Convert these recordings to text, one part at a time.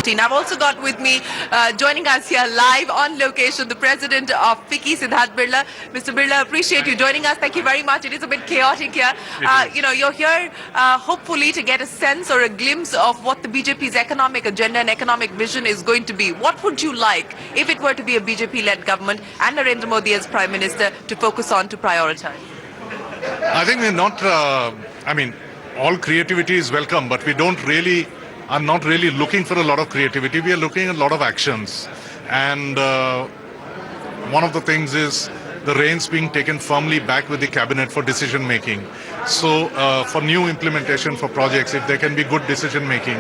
2015. I've also got with me, joining us here live on location, the president of FICCI, Sidharth Birla. Mr. Birla, appreciate you joining us. Thank you very much. It is a bit chaotic here. You're here hopefully to get a sense or a glimpse of what the BJP's economic agenda and economic vision is going to be. What would you like, if it were to be a BJP-led government and Narendra Modi as Prime Minister, to focus on, to prioritize? I think we're not, all creativity is welcome, but we are not really looking for a lot of creativity. We are looking at a lot of actions. And one of the things is the reins being taken firmly back with the cabinet for decision making. So for new implementation for projects, if there can be good decision making,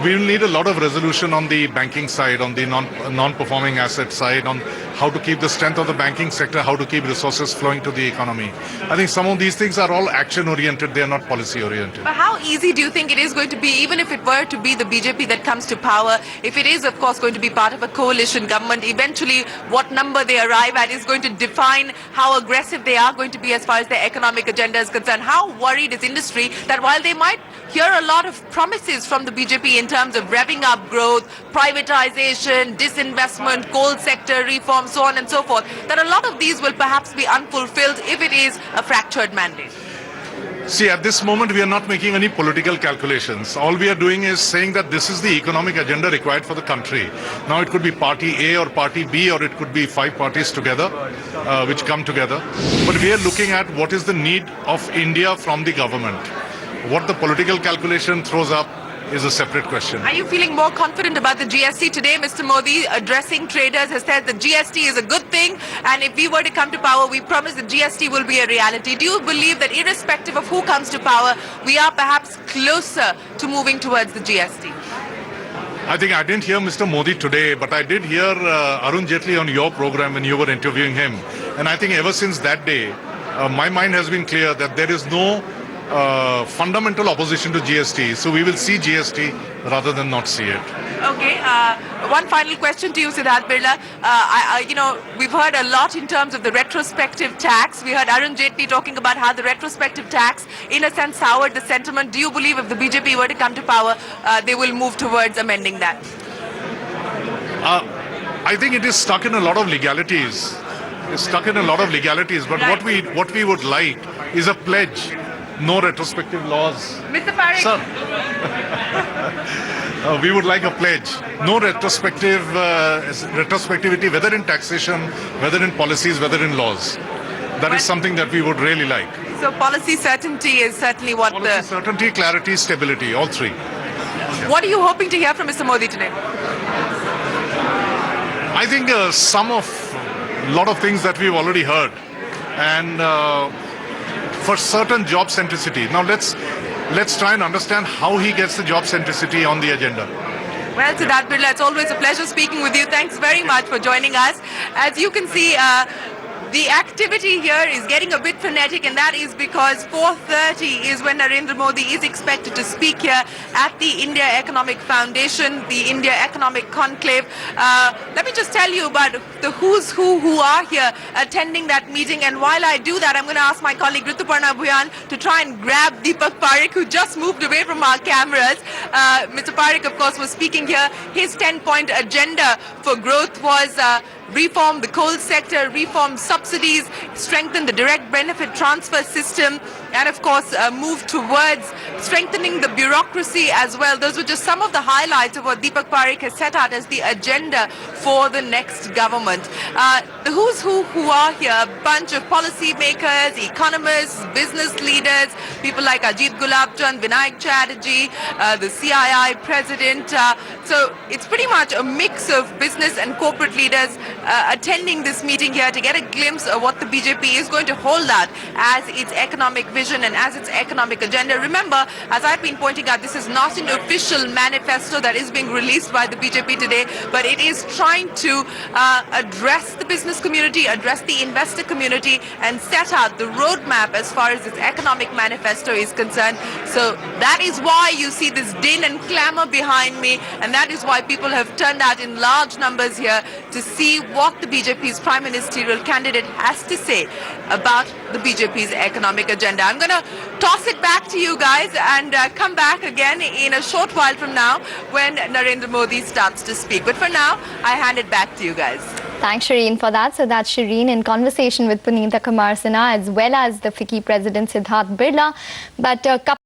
we will need a lot of resolution on the banking side, on the non-performing asset side, on how to keep the strength of the banking sector, how to keep resources flowing to the economy. I think some of these things are all action-oriented, they are not policy-oriented. But how easy do you think it is going to be, even if it were to be the BJP that comes to power, if it is, of course, going to be part of a coalition government, eventually what number they arrive at is going to define how aggressive they are going to be as far as their economic agenda is concerned? How worried is industry that while they might hear a lot of promises from the BJP in terms of revving up growth, privatization, disinvestment, coal sector reform, so on and so forth, that a lot of these will perhaps be unfulfilled if it is a fractured mandate? See, at this moment, we are not making any political calculations. All we are doing is saying that this is the economic agenda required for the country. Now, it could be party A or party B, or it could be 5 parties together, which come together. But we are looking at what is the need of India from the government. What the political calculation throws up is a separate question. Are you feeling more confident about the GST today? Mr. Modi, addressing traders, has said that GST is a good thing, and if we were to come to power, we promise that GST will be a reality. Do you believe that irrespective of who comes to power, we are perhaps closer to moving towards the GST? I think I didn't hear Mr. Modi today, but I did hear Arun Jaitley on your program when you were interviewing him. And I think ever since that day, my mind has been clear that there is no fundamental opposition to GST. So we will see GST rather than not see it. Okay. One final question to you, Sidharth Birla. We've heard a lot in terms of the retrospective tax. We heard Arun Jaitley talking about how the retrospective tax, in a sense, soured the sentiment. Do you believe if the BJP were to come to power, they will move towards amending that? I think it is stuck in a lot of legalities. It's stuck in a lot of legalities. But right. what we would like is a pledge. No retrospective laws. Mr. Parekh. Sir, we would like a pledge. No retrospectivity, whether in taxation, whether in policies, whether in laws. That is something that we would really like. So policy certainty is certainly what certainty, clarity, stability, all three. What are you hoping to hear from Mr. Modi today? I think a lot of things that we've already heard. And for certain job centricity. Now let's try and understand how he gets the job centricity on the agenda. Well, Sidharth Birla, it's always a pleasure speaking with you. Thanks very much for joining us. As you can see, the activity here is getting a bit frenetic, and that is because 4:30 is when Narendra Modi is expected to speak here at the India Economic Foundation, the India Economic Conclave. Let me just tell you about the who's who are here attending that meeting. And while I do that, I'm going to ask my colleague Rituparna Bhuyan to try and grab Deepak Parekh, who just moved away from our cameras. Mr. Parekh, of course, was speaking here. His 10-point agenda for growth was reform the coal sector, reform subsidies, strengthen the direct benefit transfer system, and of course move towards strengthening the bureaucracy as well. Those were just some of the highlights of what Deepak Parekh has set out as the agenda for the next government. The who's who are here, a bunch of policy makers, economists, business leaders, people like Ajit Gulabchand, Vinayak Chatterjee, the CII president. So it's pretty much a mix of business and corporate leaders attending this meeting here to get a glimpse of what the BJP is going to hold out as its economic vision and as its economic agenda. Remember, as I've been pointing out, this is not an official manifesto that is being released by the BJP today, but it is trying to address the business community, address the investor community, and set out the roadmap as far as its economic manifesto is concerned. So that is why you see this din and clamor behind me, and that is why people have turned out in large numbers here to see what the BJP's prime ministerial candidate has to say about the BJP's economic agenda. I'm going to toss it back to you guys and come back again in a short while from now when Narendra Modi starts to speak. But for now, I hand it back to you guys. Thanks, Shereen, for that. So that's Shereen in conversation with Punita Kumar Sinha as well as the FICCI President Sidharth Birla. But